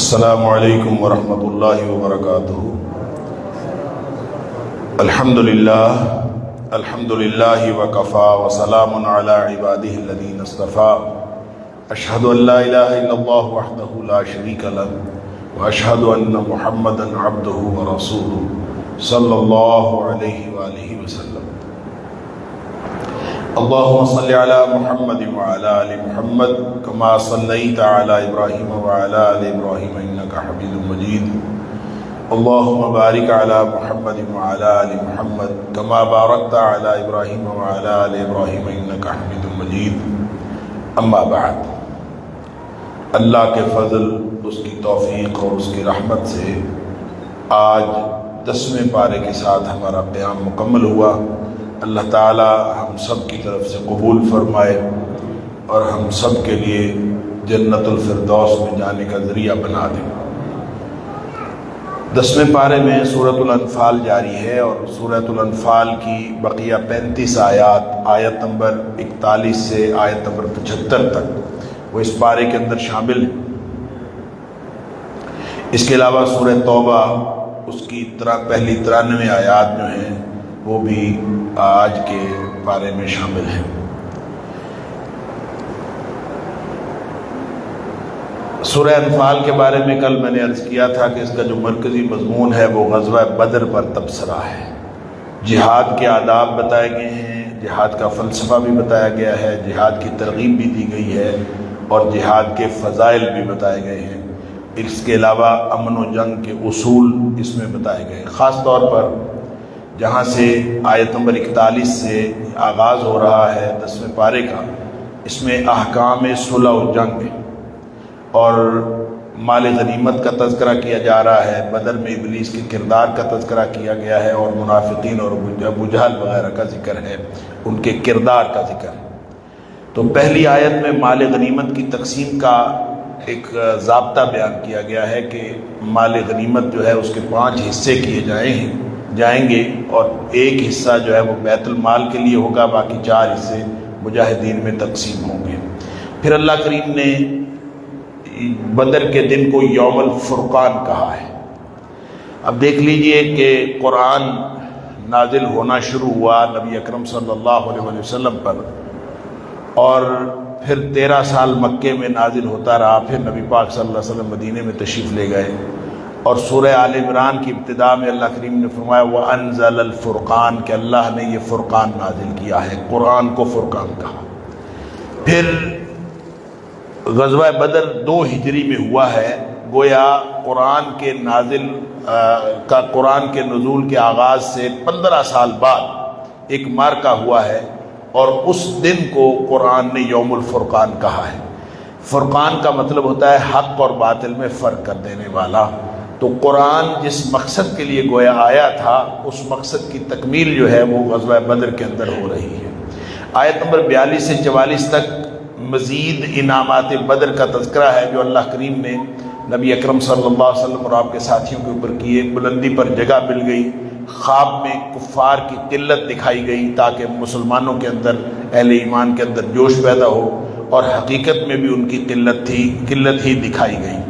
السلام علیکم ورحمۃ اللہ وبرکاتہ۔ الحمد للہ وکفا وسلام علی عبادہ الذین اصطفیٰ۔ اشہد ان لا الہ الا اللہ وحدہ لا شریک لہ واشہد ان محمدا عبدہ ورسولہ صلی اللہ علیہ وآلہ وسلم۔ اللہم صلی علی محمد وعلی آل محمد کما صلیت علی ابراہیم وعلی آل ابراہیم انک حمید مجید۔ اللہم بارک علی محمد وعلی آل محمد کما بارکت علی ابراہیم وعلی آل ابراہیم انک حمید مجید۔ اما بعد، اللہ کے فضل، اس کی توفیق اور اس کی رحمت سے آج 10ویں پارے کے ساتھ ہمارا قیام مکمل ہوا۔ اللہ تعالی ہم سب کی طرف سے قبول فرمائے اور ہم سب کے لیے جنت الفردوس میں جانے کا ذریعہ بنا دے۔ 10ویں پارے میں سورۃ الانفال جاری ہے اور سورۃ الانفال کی بقیہ 35 آیات، آیت نمبر 41 سے آیت نمبر 75 تک وہ اس پارے کے اندر شامل ہیں۔ اس کے علاوہ سورہ توبہ، اس کی پہلی 93 آیات جو ہیں وہ بھی آج کے پارے میں شامل ہیں۔ سورہ انفال کے بارے میں کل میں نے عرض کیا تھا کہ اس کا جو مرکزی مضمون ہے وہ غزوہ بدر پر تبصرہ ہے۔ جہاد کے آداب بتائے گئے ہیں، جہاد کا فلسفہ بھی بتایا گیا ہے، جہاد کی ترغیب بھی دی گئی ہے اور جہاد کے فضائل بھی بتائے گئے ہیں۔ اس کے علاوہ امن و جنگ کے اصول اس میں بتائے گئے ہیں۔ خاص طور پر جہاں سے آیت نمبر 41 سے آغاز ہو رہا ہے 10ویں پارے کا، اس میں احکام صلح و جنگ اور مال غنیمت کا تذکرہ کیا جا رہا ہے۔ بدر میں ابلیس کے کردار کا تذکرہ کیا گیا ہے اور منافقین اور ابو جہل وغیرہ کا ذکر ہے، ان کے کردار کا ذکر ہے۔ تو پہلی آیت میں مال غنیمت کی تقسیم کا ایک ضابطہ بیان کیا گیا ہے کہ مال غنیمت جو ہے اس کے 5 حصے کیے جائیں گے اور ایک حصہ جو ہے وہ بیت المال کے لیے ہوگا، باقی 4 حصے مجاہدین میں تقسیم ہوں گے۔ پھر اللہ کریم نے بدر کے دن کو یوم الفرقان کہا ہے۔ اب دیکھ لیجئے کہ قرآن نازل ہونا شروع ہوا نبی اکرم صلی اللہ علیہ وسلم پر، اور پھر 13 سال مکے میں نازل ہوتا رہا۔ پھر نبی پاک صلی اللہ علیہ وسلم مدینے میں تشریف لے گئے اور سورہ آل عمران کی ابتدا میں اللہ کریم نے فرمایا وَأَنزَلَ الْفُرْقَانَ، کہ اللہ نے یہ فرقان نازل کیا ہے، قرآن کو فرقان کہا۔ پھر غزوہ بدر 2 ہجری میں ہوا ہے، گویا قرآن کے نزول کے آغاز سے 15 سال بعد ایک معرکہ ہوا ہے اور اس دن کو قرآن نے یوم الفرقان کہا ہے۔ فرقان کا مطلب ہوتا ہے حق اور باطل میں فرق کر دینے والا۔ تو قرآن جس مقصد کے لیے گویا آیا تھا، اس مقصد کی تکمیل جو ہے وہ غزوہ بدر کے اندر ہو رہی ہے۔ آیت نمبر 42 سے 44 تک مزید انعامات بدر کا تذکرہ ہے جو اللہ کریم نے نبی اکرم صلی اللہ علیہ وسلم اور آپ کے ساتھیوں کے اوپر کیے۔ بلندی پر جگہ مل گئی، خواب میں کفار کی قلت دکھائی گئی تاکہ مسلمانوں کے اندر، اہل ایمان کے اندر جوش پیدا ہو، اور حقیقت میں بھی ان کی قلت ہی دکھائی گئی۔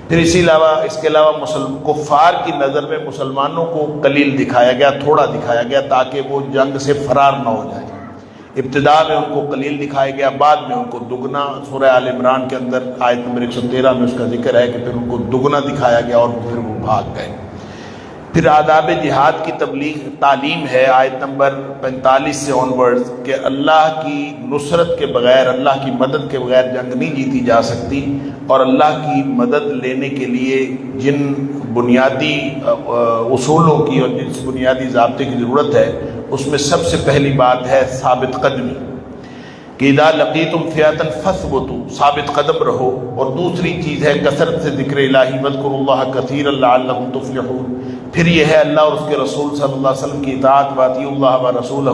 پھر اس کے علاوہ کفار کی نظر میں مسلمانوں کو قلیل دکھایا گیا، تھوڑا دکھایا گیا تاکہ وہ جنگ سے فرار نہ ہو جائے۔ ابتدا میں ان کو قلیل دکھایا گیا، بعد میں ان کو دگنا۔ سورہ آل عمران کے اندر آیت نمبر 113 میں اس کا ذکر ہے کہ پھر ان کو دگنا دکھایا گیا اور پھر وہ بھاگ گئے۔ پھر آداب جہاد کی تعلیم ہے آیت نمبر 45 سے آنورڈز کہ اللہ کی نصرت کے بغیر، اللہ کی مدد کے بغیر جنگ نہیں جیتی جا سکتی، اور اللہ کی مدد لینے کے لیے جن بنیادی اصولوں کی اور جس بنیادی ضابطے کی ضرورت ہے، اس میں سب سے پہلی بات ہے ثابت قدمی، کہ اذا لقیتم فئۃ فاثبتوا، ثابت قدم رہو۔ اور دوسری چیز ہے کثرت سے ذکر الہی، واذکروا اللہ کثیرا لعلکم تفلحون۔ پھر یہ ہے اللہ اور اس کے رسول صلی اللہ علیہ وسلم کی اطاعت، واطیعوا اللہ ورسولہ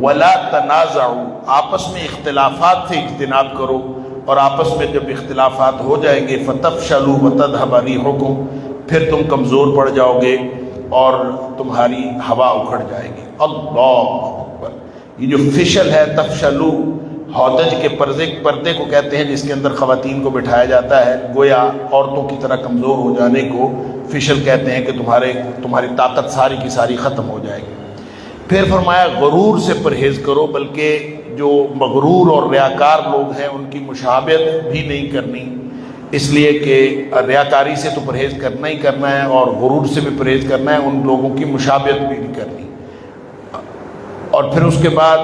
ولا تنازعوا، آپس میں اختلافات سے اجتناب کرو، اور آپس میں جب اختلافات ہو جائیں گے فتفشلوا وتذهب ريحكم، پھر تم کمزور پڑ جاؤ گے اور تمہاری ہوا اکھڑ جائے گی۔ اللہ اکبر! یہ جو فشل ہے، تفشلوا، ہودج کے پردے کو کہتے ہیں جس کے اندر خواتین کو بٹھایا جاتا ہے، گویا عورتوں کی طرح کمزور ہو جانے کو فشل کہتے ہیں کہ تمہاری طاقت ساری کی ساری ختم ہو جائے گی۔ پھر فرمایا غرور سے پرہیز کرو، بلکہ جو مغرور اور ریاکار لوگ ہیں ان کی مشابہت بھی نہیں کرنی، اس لیے کہ ریاکاری سے تو پرہیز کرنا ہی کرنا ہے اور غرور سے بھی پرہیز کرنا ہے، ان لوگوں کی مشابہت بھی نہیں کرنی۔ اور پھر اس کے بعد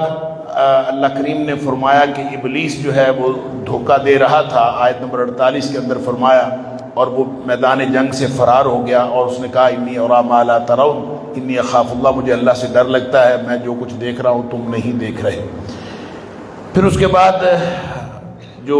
اللہ کریم نے فرمایا کہ ابلیس جو ہے وہ دھوکہ دے رہا تھا، آیت نمبر 48 کے اندر فرمایا، اور وہ میدان جنگ سے فرار ہو گیا اور اس نے کہا انی ارا ما لا ترون انی اخاف اللہ، مجھے اللہ سے ڈر لگتا ہے، میں جو کچھ دیکھ رہا ہوں تم نہیں دیکھ رہے۔ پھر اس کے بعد جو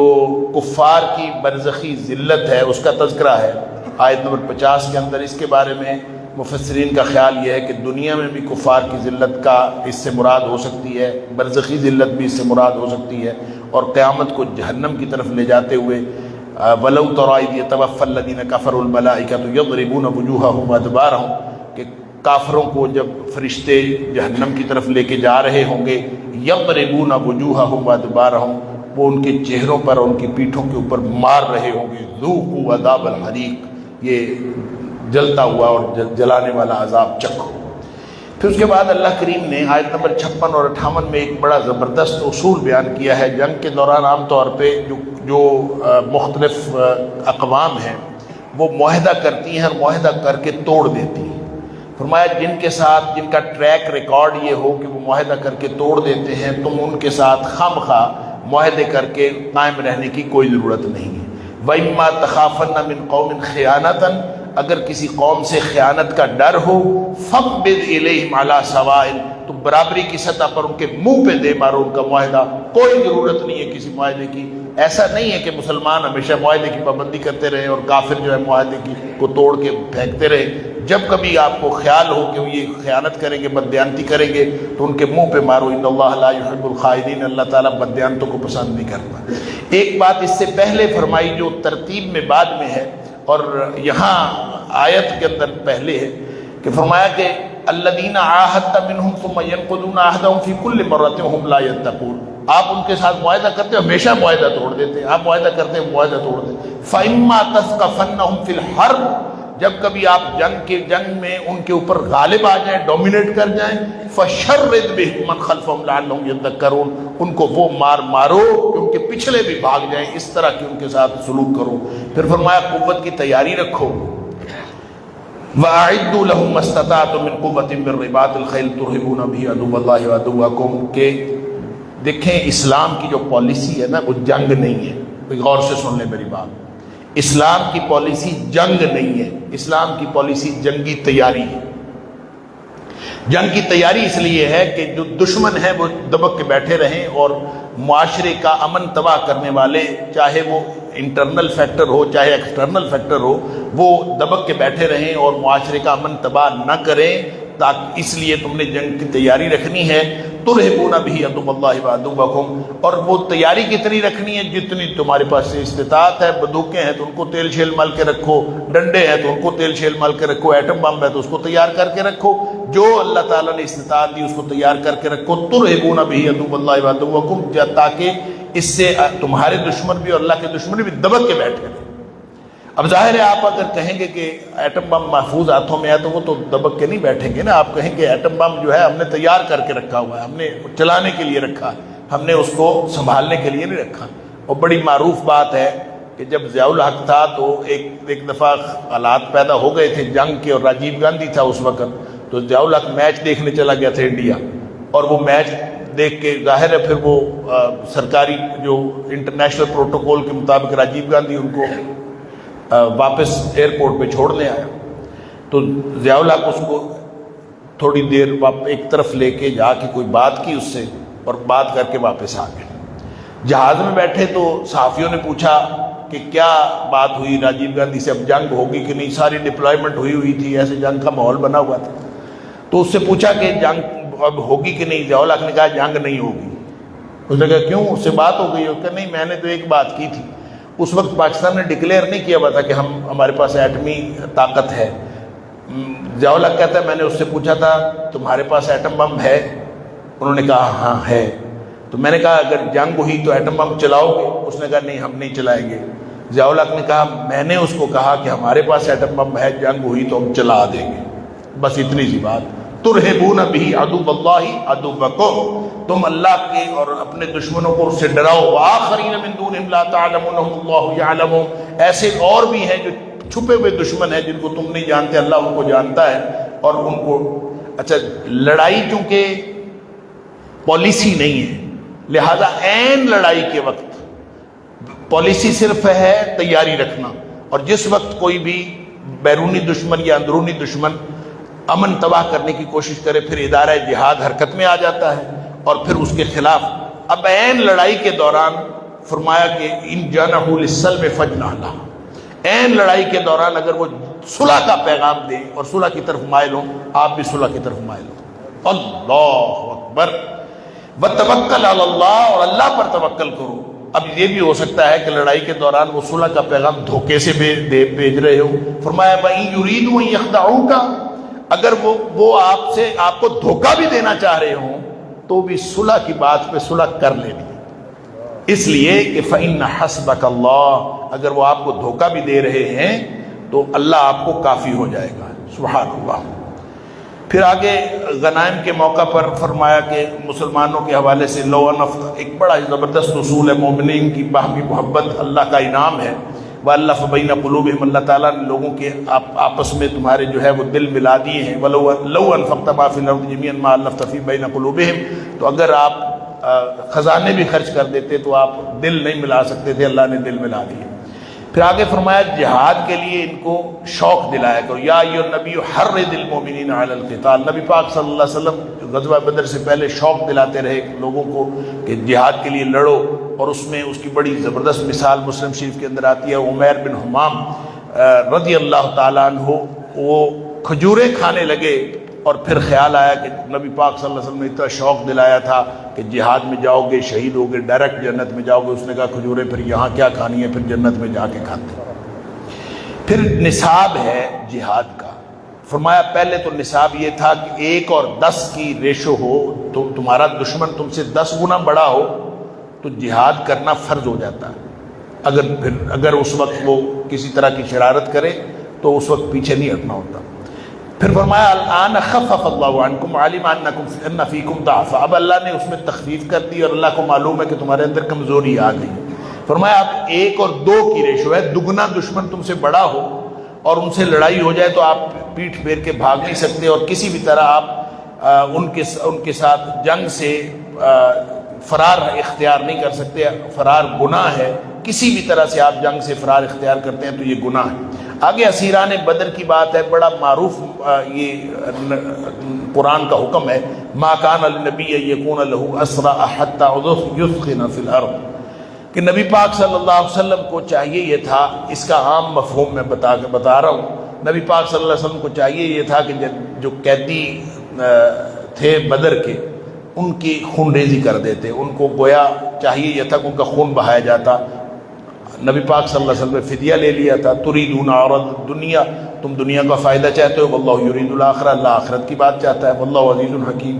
کفار کی برزخی ذلت ہے اس کا تذکرہ ہے آیت نمبر 50 کے اندر۔ اس کے بارے میں مفسرین کا خیال یہ ہے کہ دنیا میں بھی کفار کی ذلت کا اس سے مراد ہو سکتی ہے، برزخی ذلت بھی اس سے مراد ہو سکتی ہے، اور قیامت کو جہنم کی طرف لے جاتے ہوئے وَلَوْ تَرَىٰ إِذْ يَتَوَفَّى الَّذِينَ كَفَرُوا الْمَلَائِكَةُ يَضْرِبُونَ وُجُوهَهُمْ وَأَدْبَارَهُمْ، کہ کافروں کو جب فرشتے جہنم کی طرف لے کے جا رہے ہوں گے، يَضْرِبُونَ وُجُوهَهُمْ وَأَدْبَارَهُمْ، وہ ان کے چہروں پر اور ان کی پیٹھوں کے اوپر مار رہے ہوں گے، ذُوقُوا عَذَابَ الْحَرِيقِ، یہ جلتا ہوا اور جلانے والا عذاب چکھو۔ پھر اس کے بعد اللہ کریم نے آیت نمبر 56 اور 58 میں ایک بڑا زبردست اصول بیان کیا ہے۔ جنگ کے دوران عام طور پہ جو مختلف اقوام ہیں وہ معاہدہ کرتی ہیں اور معاہدہ کر کے توڑ دیتی ہیں۔ فرمایا جن کے ساتھ جن کا ٹریک ریکارڈ یہ ہو کہ وہ معاہدہ کر کے توڑ دیتے ہیں، تم ان کے ساتھ خواہ معاہدے کر کے قائم رہنے کی کوئی ضرورت نہیں ہے۔ وَإِمَّا تَخَافَنَّ مِنْ قَوْمٍ خِيَانَةً، اگر کسی قوم سے خیانت کا ڈر ہو، فَقْبِضْ إِلَيْهِمْ عَلَىٰ سَوَاءٍ، تو برابری کی سطح پر ان کے منہ پہ دے مارو ان کا معاہدہ، کوئی ضرورت نہیں ہے کسی معاہدے کی۔ ایسا نہیں ہے کہ مسلمان ہمیشہ معاہدے کی پابندی کرتے رہے اور کافر جو ہے معاہدے کو توڑ کے پھینکتے رہے۔ جب کبھی آپ کو خیال ہو کہ وہ یہ خیانت کریں گے، بددیانتی کریں گے، تو ان کے منہ پہ مارو۔ ان اللہ لا يحب الخائنین، اللہ تعالیٰ بددیانتوں کو پسند نہیں کرتا۔ ایک بات اس سے پہلے فرمائی جو ترتیب میں بعد میں ہے اور یہاں آیت کے اندر پہلے ہے کہ فرمایا کہ الذین عاہدت منہم ثم ینقضون عہدہم فی کل مرۃ وہم لا یتقون، آپ ان کے ساتھ معاہدہ کرتے ہیں، ہمیشہ معاہدہ توڑ دیتے ہیں، آپ معاہدہ کرتے ہیں معاہدہ توڑ دیتے ہیں۔ فإما تثقفنہم فی الحرب، جب کبھی آپ جنگ میں ان کے اوپر غالب آ جائیں، ڈومینیٹ کر جائیں، فشرد بہم من خلفہم لعلہم یذکرون، ان کو وہ مارو کہ ان کے پچھلے بھی بھاگ جائیں، اس طرح کی ان کے ساتھ سلوک کرو۔ پھر فرمایا قوت کی تیاری رکھو۔ وَأَعِدُّوا لَهُم مَّا اسْتَطَعْتُم مِّن قُوَّةٍ مِّن رِّبَاطِ الْخَيْلِ تُرْهِبُونَ بِهِ عَدُوَّ اللَّهِ وَعَدُوَّكُمْ، کہ دیکھیں اسلام کی جو پالیسی ہے نا وہ جنگ نہیں ہے۔ کوئی غور سے سن لیں میری بات، اسلام کی پالیسی جنگ نہیں ہے، اسلام کی پالیسی جنگی تیاری ہے۔ جنگ کی تیاری اس لیے ہے کہ جو دشمن ہیں وہ دبک کے بیٹھے رہیں اور معاشرے کا امن تباہ کرنے والے، چاہے وہ انٹرنل فیکٹر ہو چاہے ایکسٹرنل فیکٹر ہو، وہ دبک کے بیٹھے رہیں اور معاشرے کا امن تباہ نہ کریں، تاکہ اس لیے تم نے جنگ کی تیاری رکھنی ہے۔ ترہبون بہ عدو اللہ وعدوکم، اور وہ تیاری کتنی رکھنی ہے جتنی تمہارے پاس استطاعت ہے۔ بندوقیں ہیں تو ان کو تیل چھیل مال کے رکھو، ڈنڈے ہیں تو ان کو تیل چھیل مال کے رکھو، ایٹم بم ہے تو اس کو تیار کر کے رکھو، جو اللہ تعالیٰ نے استطاعت دی اس کو تیار کر کے رکھو۔ ترہبون بہ عدو اللہ وعدوکم، تاکہ اس سے تمہارے دشمن بھی اور اللہ کے دشمن بھی دبک کے بیٹھے رہیں۔ اب ظاہر ہے آپ اگر کہیں گے کہ ایٹم بم محفوظ ہاتھوں میں ہے تو وہ تو دبک کے نہیں بیٹھیں گے نا، آپ کہیں گے ایٹم بم جو ہے ہم نے تیار کر کے رکھا ہوا ہے، ہم نے چلانے کے لیے رکھا، ہم نے اس کو سنبھالنے کے لیے نہیں رکھا۔ اور بڑی معروف بات ہے کہ جب ضیاء الحق تھا تو ایک دفعہ حالات پیدا ہو گئے تھے جنگ کے، اور راجیو گاندھی تھا اس وقت، تو ضیاء الحق میچ دیکھنے چلا گیا تھا انڈیا، اور وہ میچ دیکھ کے ظاہر ہے پھر وہ سرکاری جو انٹرنیشنل پروٹوکول کے مطابق راجیو گاندھی ان کو واپس ایئرپورٹ پہ چھوڑنے آیا، تو ضیاء الحق اس کو تھوڑی دیر ایک طرف لے کے جا کے کوئی بات کی اس سے، اور بات کر کے واپس آ گئے۔ جہاز میں بیٹھے تو صحافیوں نے پوچھا کہ کیا بات ہوئی راجیو گاندھی سے، اب جنگ ہوگی کہ نہیں، ساری ڈپلائمنٹ ہوئی تھی، ایسے جنگ کا ماحول بنا ہوا تھا، تو اس سے پوچھا کہ جنگ اب ہوگی کہ نہیں، ضیاء الحق نے کہا جنگ نہیں ہوگی۔ اس نے کہا کیوں، اس سے بات ہو گئی؟ کہ نہیں، میں نے تو ایک بات کی تھی، اس وقت پاکستان نے ڈکلیئر نہیں کیا ہوا تھا کہ ہمارے پاس ایٹمی طاقت ہے۔ ضیاء الحق کہتا ہے میں نے اس سے پوچھا تھا تمہارے پاس ایٹم بم ہے؟ انہوں نے کہا ہاں ہے۔ تو میں نے کہا اگر جنگ ہوئی تو ایٹم بم چلاؤ گے؟ اس نے کہا نہیں ہم نہیں چلائیں گے۔ ضیاء الحق نے کہا میں نے اس کو کہا کہ ہمارے پاس ایٹم بم ہے، جنگ ہوئی تو ہم چلا دیں گے، بس اتنی سی بات۔ ترہبون بہ عدو اللہ عدوکم، تم اللہ کے اور اپنے دشمنوں کو اس سے ڈراؤ۔ وآخرین من دونہم لا تعلمونہم اللہ یعلمہم، ایسے اور بھی ہیں جو چھپے ہوئے دشمن ہیں جن کو تم نہیں جانتے، اللہ ان کو جانتا ہے اور ان کو۔ اچھا، لڑائی چونکہ پالیسی نہیں ہے، لہذا عین لڑائی کے وقت پالیسی صرف ہے تیاری رکھنا، اور جس وقت کوئی بھی بیرونی دشمن یا اندرونی دشمن امن تباہ کرنے کی کوشش کرے پھر ادارہ جہاد حرکت میں آ جاتا ہے اور پھر اس کے خلاف۔ اب عین لڑائی کے دوران فرمایا کہ ان جنحوا للسلم فاجنح لها، عین لڑائی کے دوران اگر وہ صلح کا پیغام دیں اور صلح کی طرف مائل ہوں، آپ بھی صلح کی طرف مائل ہوں۔ اللہ اکبر۔ وتوکل علی اللہ، اور اللہ پر توکل کرو۔ اب یہ بھی ہو سکتا ہے کہ لڑائی کے دوران وہ صلح کا پیغام دھوکے سے بھیج رہے ہو۔ فرمایا وَإِن يُرِيدُوا أَن يَخْدَعُوكَ، اگر وہ آپ کو دھوکہ بھی دینا چاہ رہے ہوں تو بھی صلح کی بات پہ صلح کر لینی، اس لیے کہ فَإِنَّ حَسْبَكَ اللَّهُ، اگر وہ آپ کو دھوکہ بھی دے رہے ہیں تو اللہ آپ کو کافی ہو جائے گا۔ سبحان اللہ۔ پھر آگے غنائم کے موقع پر فرمایا کہ مسلمانوں کے حوالے سے لو انفق، ایک بڑا زبردست اصول ہے، مومنین کی باہمی محبت اللہ کا انعام ہے۔ وَأَلَّفَ بَيْنَ قُلُوبِهِمْ، اللہ تعالیٰ نے لوگوں کے آپس میں تمہارے جو ہے وہ دل ملا دیے ہیں۔ وَلَوْ أَنفَقْتَ مَا فِي الْأَرْضِ جَمِيعًا مَا أَلَّفْتَ فِي بَيْنَ قُلُوبِهِمْ، تو اگر آپ خزانے بھی خرچ کر دیتے تو آپ دل نہیں ملا سکتے تھے، اللہ نے دل ملا دیے۔ پھر آگے فرمایا جہاد کے لیے ان کو شوق دلایا کرو۔ یا ایھا النبی حرض المؤمنین علی القتال، نبی پاک صلی اللہ علیہ وسلم غزوہ بدر سے پہلے شوق دلاتے رہے لوگوں کو کہ جہاد کے لیے لڑو، اور اس میں اس کی بڑی زبردست مثال مسلم شریف کے اندر آتی ہے۔ عمیر بن حمام رضی اللہ تعالیٰ عنہ، وہ کھجوریں کھانے لگے اور پھر خیال آیا کہ نبی پاک صلی اللہ علیہ وسلم نے اتنا شوق دلایا تھا کہ جہاد میں جاؤ گے شہید ہوگے ڈائریکٹ جنت میں جاؤ گے۔ اس نے کہا کھجوریں پھر یہاں کیا کھانی ہے، پھر جنت میں جا کے کھاتے۔ پھر نصاب ہے جہاد کا، فرمایا پہلے تو نصاب یہ تھا کہ 1 اور 10 کی ریشو ہو، تو تمہارا دشمن تم سے 10 گنا بڑا ہو تو جہاد کرنا فرض ہو جاتا ہے۔ اگر اس وقت وہ کسی طرح کی شرارت کرے تو اس وقت پیچھے نہیں ہٹنا ہوتا۔ پھر فرمایا الآن خفف اللہ عنکم علم ان فیکم ضعف، اب اللہ نے اس میں تخفیف کر دی اور اللہ کو معلوم ہے کہ تمہارے اندر کمزوری آ گئی۔ فرمایا اب 1 اور 2 کی ریشو ہے، دگنا دشمن تم سے بڑا ہو اور ان سے لڑائی ہو جائے تو آپ پیٹھ پھیر کے بھاگ نہیں سکتے، اور کسی بھی طرح آپ ان کے ساتھ جنگ سے فرار اختیار نہیں کر سکتے، فرار گناہ ہے، کسی بھی طرح سے آپ جنگ سے فرار اختیار کرتے ہیں تو یہ گناہ ہے۔ آگے اسیران بدر کی بات ہے، بڑا معروف یہ قرآن کا حکم ہے، ما کان للنبی ان یکون له اسرى حتى یثخن فی الارض، کہ نبی پاک صلی اللہ علیہ وسلم کو چاہیے یہ تھا، اس کا عام مفہوم میں بتا رہا ہوں، نبی پاک صلی اللہ علیہ وسلم کو چاہیے یہ تھا کہ جو قیدی تھے بدر کے ان کی خون ریزی کر دیتے، ان کو گویا چاہیے یہ تھا کہ ان کا خون بہایا جاتا۔ نبی پاک صلی اللہ علیہ وسلم نے فدیہ لے لیا تھا، تریدون عرض الدنیا، تم دنیا کا فائدہ چاہتے ہو، واللہ یرید الآخرہ، اللہ آخرت کی بات چاہتا ہے، واللہ عزیز حکیم۔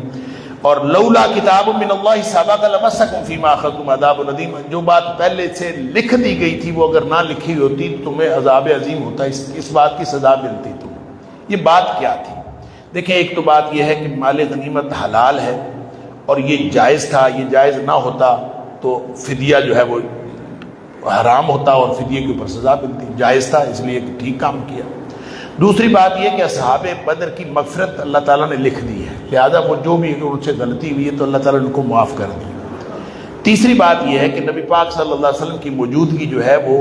اور لولا کتاب من اللہ سبق لمسکم فیما اخذتم عذاب عظیم، جو بات پہلے سے لکھ دی گئی تھی وہ اگر نہ لکھی ہوتی تو تمہیں عذاب عظیم ہوتا، اس بات کی سزا ملتی تمہیں۔ یہ بات کیا تھی؟ دیکھیں، ایک تو بات یہ ہے کہ مال غنیمت حلال ہے اور یہ جائز تھا، یہ جائز نہ ہوتا تو فدیہ جو ہے وہ حرام ہوتا اور فدیے کے اوپر سزا ملتی، جائز تھا اس لیے ٹھیک کام کیا۔ دوسری بات یہ کہ اصحاب بدر کی مغفرت اللہ تعالیٰ نے لکھ دی ہے، لہذا وہ جو بھی ان سے غلطی ہوئی ہے تو اللہ تعالیٰ نے ان کو معاف کر دی۔ تیسری بات یہ ہے کہ نبی پاک صلی اللہ علیہ وسلم کی موجودگی جو ہے وہ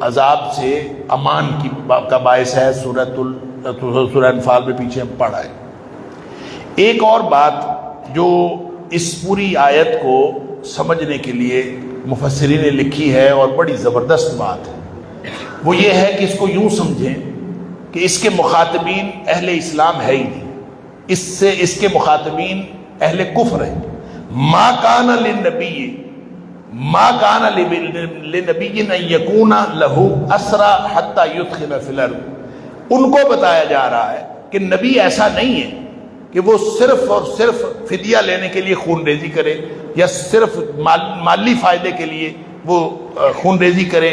عذاب سے امان کا باعث ہے، سورہ انفال میں پیچھے ہم پڑھا ہے۔ ایک اور بات جو اس پوری آیت کو سمجھنے کے لیے مفسرین نے لکھی ہے اور بڑی زبردست بات ہے، وہ یہ ہے کہ اس کو یوں سمجھیں کہ اس کے مخاطبین اہل اسلام ہے ہی نہیں، اس کے مخاطبین اہل کفر ہیں۔ ما کان للنبی ان یکون لہ اسرى حتى یدخل فی الارض، ان کو بتایا جا رہا ہے کہ نبی ایسا نہیں ہے کہ وہ صرف اور صرف فدیہ لینے کے لیے خون ریزی کرے یا صرف مالی فائدے کے لیے وہ خون ریزی کرے.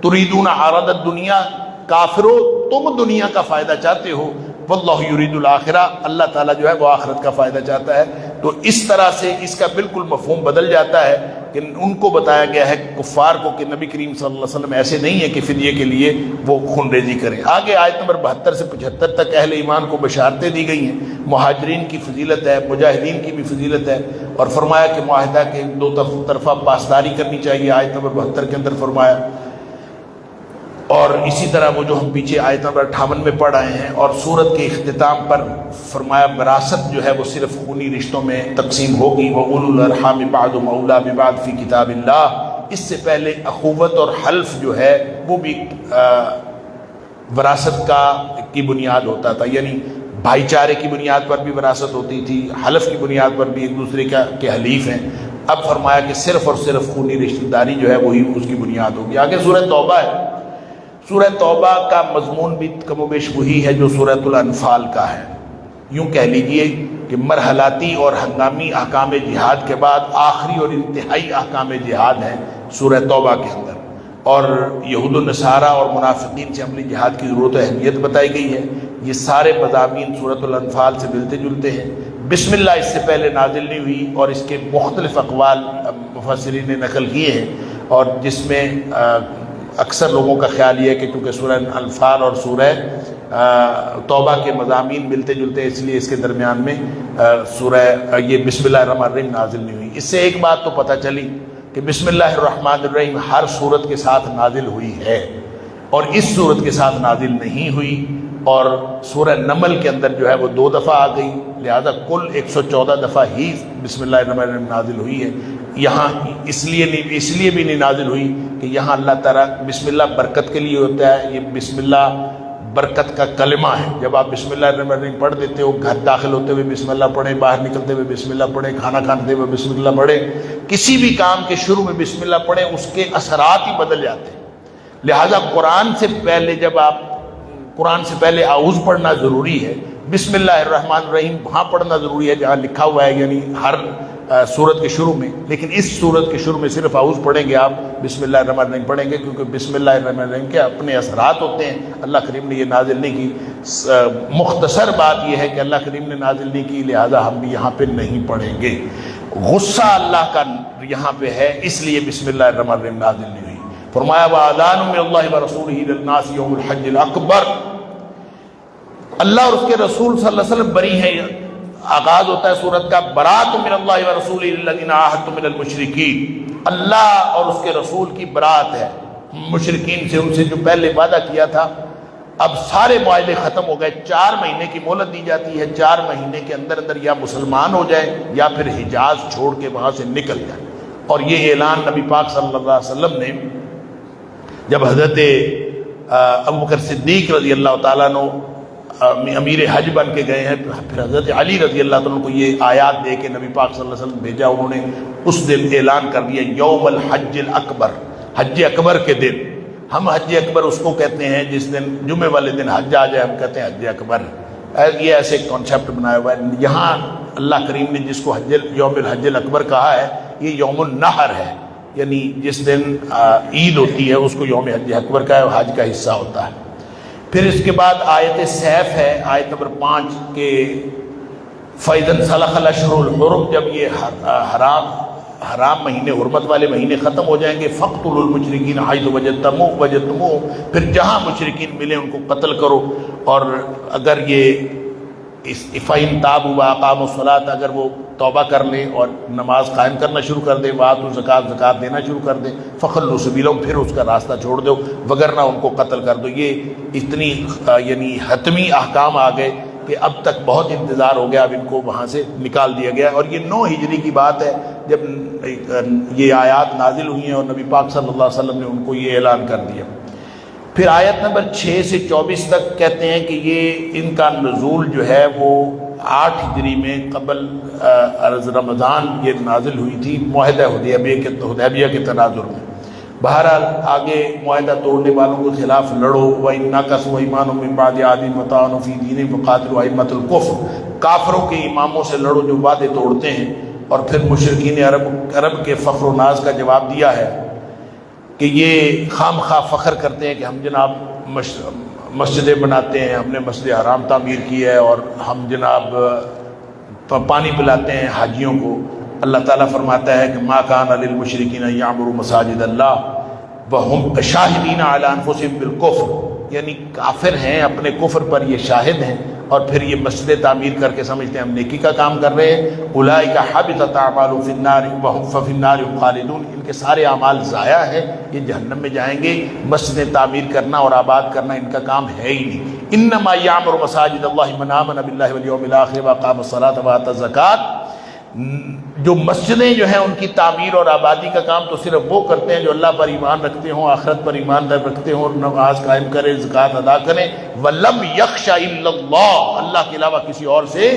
تریدون عرض الدنیا، کافرو تم دنیا کا فائدہ چاہتے ہو، واللہ یرید الآخرہ، اللہ تعالیٰ جو ہے وہ آخرت کا فائدہ چاہتا ہے. تو اس طرح سے اس کا بالکل مفہوم بدل جاتا ہے کہ ان کو بتایا گیا ہے کفار کو کہ نبی کریم صلی اللہ علیہ وسلم ایسے نہیں ہے کہ فدیے کے لیے وہ خون ریزی کریں. آگے آیت نمبر 72 سے 75 تک اہل ایمان کو بشارتیں دی گئی ہیں. مہاجرین کی فضیلت ہے، مجاہدین کی بھی فضیلت ہے، اور فرمایا کہ معاہدہ کے دو طرفہ پاسداری کرنی چاہیے، آیت نمبر 72 کے اندر فرمایا. اور اسی طرح وہ جو ہم پیچھے آیت نمبر 58 میں پڑھ آئے ہیں. اور سورت کے اختتام پر فرمایا وراثت جو ہے وہ صرف خونی رشتوں میں تقسیم ہوگی. وَأُولُو الْأَرْحَامِ بَعْضُهُمْ أَوْلَىٰ بِبَعْضٍ فِي کتاب اللہ. اس سے پہلے اخوت اور حلف جو ہے وہ بھی وراثت کی بنیاد ہوتا تھا، یعنی بھائی چارے کی بنیاد پر بھی وراثت ہوتی تھی، حلف کی بنیاد پر بھی ایک دوسرے کے حلیف ہیں. اب فرمایا کہ صرف اور صرف خونی رشتہ داری جو ہے وہی اس کی بنیاد ہوگی. آگے سورہ توبہ ہے. سورہ توبہ کا مضمون بھی کم و بیش وہی ہے جو سورۃ الانفال کا ہے. یوں کہہ لیجئے کہ مرحلاتی اور ہنگامی احکام جہاد کے بعد آخری اور انتہائی احکام جہاد ہیں سورہ توبہ کے اندر. اور یہود و نصارہ اور منافقین سے عملی جہاد کی ضرورت و اہمیت بتائی گئی ہے. یہ سارے مضامین سورۃ الانفال سے ملتے جلتے ہیں. بسم اللہ اس سے پہلے نازل نہیں ہوئی، اور اس کے مختلف اقوال مفسرین نے نقل کیے ہیں، اور جس میں اکثر لوگوں کا خیال یہ ہے کہ چونکہ سورہ انفال اور سورہ توبہ کے مضامین ملتے جلتے ہیں، اس لیے اس کے درمیان میں سورہ یہ بسم اللہ الرحمن الرحیم نازل نہیں ہوئی. اس سے ایک بات تو پتہ چلی کہ بسم اللہ الرحمن الرحیم ہر سورت کے ساتھ نازل ہوئی ہے، اور اس سورت کے ساتھ نازل نہیں ہوئی. اور سورہ نمل کے اندر جو ہے وہ 2 دفعہ آ گئی، لہذا کل 114 دفعہ ہی بسم اللہ الرحمن الرحیم نازل ہوئی ہے. یہاں اس لیے بھی نہیں نازل ہوئی کہ یہاں اللہ تعالیٰ بسم اللہ برکت کے لیے ہوتا ہے. یہ بسم اللہ برکت کا کلمہ ہے. جب آپ بسم اللہ الرحمن الرحیم پڑھ دیتے ہو، گھر داخل ہوتے ہوئے بسم اللہ پڑھیں، باہر نکلتے ہوئے بسم اللہ پڑھیں، کھانا کھاتے ہوئے بسم اللہ پڑھیں، کسی بھی کام کے شروع میں بسم اللہ پڑھیں، اس کے اثرات ہی بدل جاتے ہیں. لہٰذا قرآن سے پہلے اعوذ پڑھنا ضروری ہے. بسم اللہ الرحمن الرحیم وہاں پڑھنا ضروری ہے جہاں لکھا ہوا ہے، یعنی ہر سورت کے شروع میں. لیکن اس سورت کے شروع میں صرف اعوذ پڑھیں گے آپ، بسم اللہ الرحمن الرحیم پڑھیں گے، کیونکہ بسم اللہ الرحمن الرحیم کے اپنے اثرات ہوتے ہیں. اللہ کریم نے یہ نازل نہیں کی. مختصر بات یہ ہے کہ اللہ کریم نے نازل نہیں کی، لہذا ہم بھی یہاں پہ نہیں پڑھیں گے. غصہ اللہ کا یہاں پہ ہے، اس لیے بسم اللہ الرحمن الرحیم نازل نہیں ہوئی. فرمایا وَأَذَانٌ مِّنَ اللَّهِ وَرَسُولِهِ إِلَى النَّاسِ يَوْمُ الْحَجِّ الْأَكْبَرِ. اللہ اور اس کے رسول صلی اللہ علیہ وسلم بری ہیں. آغاز ہوتا ہے سورت کا برات من اللہ ورسولہ الذین عاہدتم من المشرکین. اللہ اور اس کے رسول کی برات ہے مشرکین سے، ان سے جو پہلے وعدہ کیا تھا. اب سارے معاہدے ختم ہو گئے. 4 مہینے کی مہلت دی جاتی ہے. 4 مہینے کے اندر یا مسلمان ہو جائے یا پھر حجاز چھوڑ کے وہاں سے نکل جائے. اور یہ اعلان نبی پاک صلی اللہ علیہ وسلم نے جب حضرت ابوبکر صدیق رضی اللہ تعالیٰ عنہ امیر حج بن کے گئے ہیں، پھر حضرت علی رضی اللہ تعالیٰ کو یہ آیات دے کے نبی پاک صلی اللہ علیہ وسلم بھیجا. انہوں نے اس دن اعلان کر دیا یوم الحج الاکبر، حج اکبر کے دن. ہم حج اکبر اس کو کہتے ہیں جس دن جمعے والے دن حج آ جائے، ہم کہتے ہیں حج اکبر. یہ ایسے ایک کانسیپٹ بنایا ہوا ہے. یہاں اللہ کریم نے جس کو یوم الحج الاکبر کہا ہے، یہ یوم النحر ہے، یعنی جس دن عید ہوتی ہے اس کو یوم حج اکبر کا ہے، حج کا حصہ ہوتا ہے. پھر اس کے بعد آیت سیف ہے، آیت نمبر 5 کے فَإِذَا انْسَلَخَ الْأَشْهُرُ الْحُرُمُ، جب یہ حرام مہینے، حرمت والے مہینے ختم ہو جائیں گے، فَاقْتُلُوا الْمُشْرِكِينَ حَيْثُ وَجَدتُّمُوهُمْ، پھر جہاں مشرکین ملے ان کو قتل کرو. اور اگر یہ فَإِن تَابُوا وَأَقَامُوا الصَّلَاةَ، اگر وہ توبہ کر لیں اور نماز قائم کرنا شروع کر دیں، وَآتُوا الزَّكَاةَ، زکوٰۃ دینا شروع کر دیں، فَخَلُّوا سَبِيلَهُمْ، پھر اس کا راستہ چھوڑ دو، وگرنہ ان کو قتل کر دو. یہ اتنی یعنی حتمی احکام آ گئے کہ اب تک بہت انتظار ہو گیا، اب ان کو وہاں سے نکال دیا گیا. اور یہ 9 ہجری کی بات ہے جب یہ آیات نازل ہوئی ہیں اور نبی پاک صلی اللہ علیہ وسلم نے ان کو یہ اعلان کر دیا. پھر آیت نمبر 6 سے 24 تک کہتے ہیں کہ یہ ان کا نزول جو ہے وہ 8 ہجری میں قبل رمضان یہ نازل ہوئی تھی، معاہدہ حدیبیہ کے تناظر میں. بہرحال آگے معاہدہ توڑنے والوں کے خلاف لڑو. وَإِن نَكَثُوا أَيْمَانَهُم مِّن بَعْدِ عَهْدِهِمْ وَطَعَنُوا فِي دِينِهِمْ فَقَاتِلُوا أَئِمَّةَ الْكُفْرِ. کافروں کے اماموں سے لڑو جو وعدے توڑتے ہیں. اور پھر مشرکین عرب کے فخر و ناز کا جواب دیا ہے کہ یہ خام خواہ فخر کرتے ہیں کہ ہم جناب مسجدیں بناتے ہیں، ہم نے مسجد حرام تعمیر کی ہے، اور ہم جناب پانی پلاتے ہیں حاجیوں کو۔ اللہ تعالیٰ فرماتا ہے کہ ما کان للمشرکین ان یعمروا مساجد اللہ وہم شاہدین علی انفسہم بالکفر، یعنی کافر ہیں، اپنے کفر پر یہ شاہد ہیں، اور پھر یہ مسجد تعمیر کر کے سمجھتے ہیں ہم نیکی کا کام کر رہے ہیں۔ اولئک حبطت اعمالهم فی النار ففی النار هم خالدون، ان کے سارے اعمال ضائع ہیں، یہ جہنم میں جائیں گے۔ مسجد تعمیر کرنا اور آباد کرنا ان کا کام ہے ہی نہیں۔ انما یعمر مساجد اللہ من آمن باللہ والیوم الآخر واقام الصلاۃ وآتى الزکاۃ، جو مسجدیں جو ہیں ان کی تعمیر اور آبادی کا کام تو صرف وہ کرتے ہیں جو اللہ پر ایمان رکھتے ہوں، آخرت پر ایمان رکھتے ہوں، نماز قائم کریں، زکوٰۃ ادا کریں۔ وَلَمْ يَخْشَ إِلَّا اللَّهُ، اللہ کے علاوہ کسی اور سے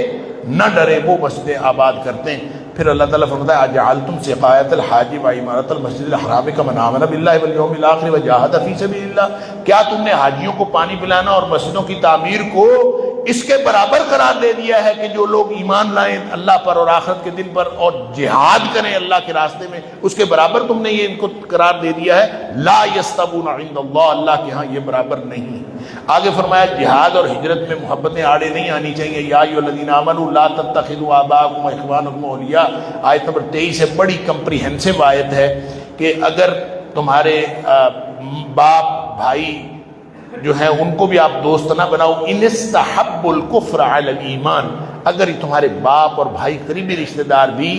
نہ ڈرے، وہ مسجدیں آباد کرتے ہیں۔ پھر اللہ تعالیٰ فرماتا ہے اجعلتم سقایۃ الحاج وعمارۃ المسجد الحرام کمن آمن باللہ والیوم الآخر وجاہد فی سبیل اللہ، کیا تم نے حاجیوں کو پانی پلانا اور مسجدوں کی تعمیر کو اس کے برابر قرار دے دیا ہے کہ جو لوگ ایمان لائیں اللہ پر اور آخرت کے دن پر اور جہاد کریں اللہ کے راستے میں، اس کے برابر تم نے یہ ان کو قرار دے دیا ہے؟ لا یستوون عند اللہ، اللہ کے ہاں یہ برابر نہیں۔ آگے فرمایا جہاد اور ہجرت میں محبتیں آڑے نہیں آنی چاہیے۔ یا ایھا الذین آمنوا لا تتخذوا آباءکم واخوانکم اولیاء، آیت نمبر 23 سے بڑی کمپریہنسو آیت ہے کہ اگر تمہارے باپ بھائی جو ہیں ان کو بھی آپ دوست نہ بناؤ۔ ان استحبوا الکفر علی الایمان، اگر یہ تمہارے باپ اور بھائی قریبی رشتہ دار بھی